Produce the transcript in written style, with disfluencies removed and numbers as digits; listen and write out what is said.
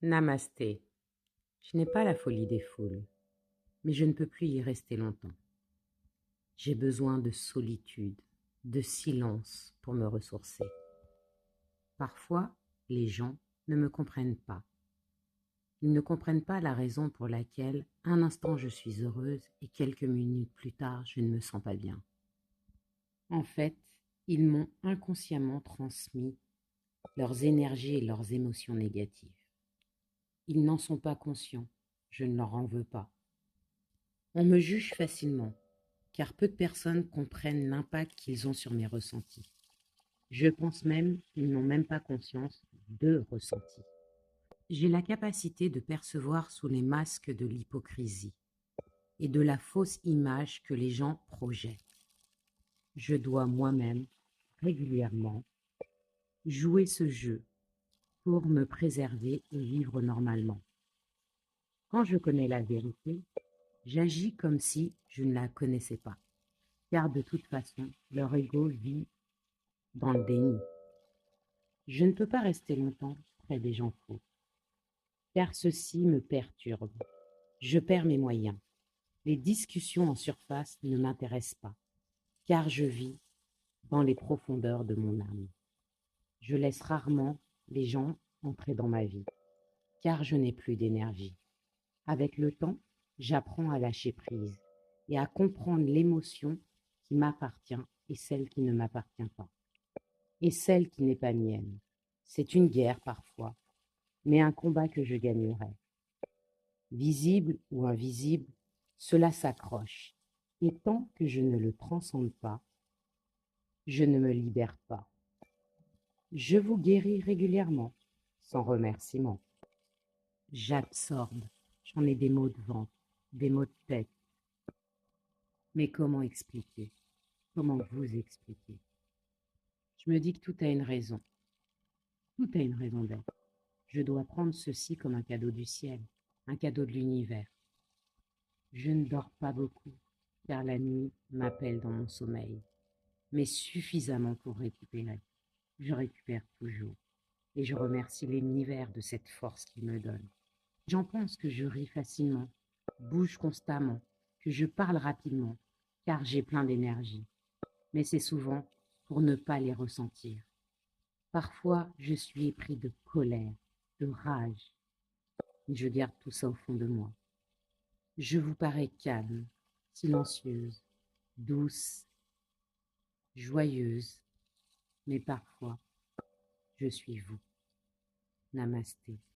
Namasté. Je n'ai pas la folie des foules, mais je ne peux plus y rester longtemps. J'ai besoin de solitude, de silence pour me ressourcer. Parfois, les gens ne me comprennent pas. Ils ne comprennent pas la raison pour laquelle un instant je suis heureuse et quelques minutes plus tard je ne me sens pas bien. En fait, ils m'ont inconsciemment transmis leurs énergies et leurs émotions négatives. Ils n'en sont pas conscients, je ne leur en veux pas. On me juge facilement, car peu de personnes comprennent l'impact qu'ils ont sur mes ressentis. Je pense même qu'ils n'ont même pas conscience de ressentis. J'ai la capacité de percevoir sous les masques de l'hypocrisie et de la fausse image que les gens projettent. Je dois moi-même, régulièrement, jouer ce jeu pour me préserver et vivre normalement. Quand je connais la vérité, j'agis comme si je ne la connaissais pas, car de toute façon, leur ego vit dans le déni. Je ne peux pas rester longtemps près des gens faux, car ceci me perturbe. Je perds mes moyens. Les discussions en surface ne m'intéressent pas, car je vis dans les profondeurs de mon âme. Je laisse rarement les gens entrer dans ma vie, car je n'ai plus d'énergie. Avec le temps, j'apprends à lâcher prise et à comprendre l'émotion qui m'appartient et celle qui ne m'appartient pas, et celle qui n'est pas mienne. C'est une guerre parfois, mais un combat que je gagnerai. Visible ou invisible, cela s'accroche, et tant que je ne le transcende pas, je ne me libère pas. Je vous guéris régulièrement, sans remerciement. J'absorbe, j'en ai des maux de ventre, des maux de tête. Mais comment expliquer? Comment vous expliquer? Je me dis que tout a une raison. Tout a une raison d'être. Je dois prendre ceci comme un cadeau du ciel, un cadeau de l'univers. Je ne dors pas beaucoup, car la nuit m'appelle dans mon sommeil, mais suffisamment pour récupérer. Je récupère toujours, et je remercie l'univers de cette force qu'il me donne. J'en pense que je ris facilement, bouge constamment, que je parle rapidement, car j'ai plein d'énergie. Mais c'est souvent pour ne pas les ressentir. Parfois, je suis épris de colère, de rage, mais je garde tout ça au fond de moi. Je vous parais calme, silencieuse, douce, joyeuse, mais parfois, je suis vous. Namasté.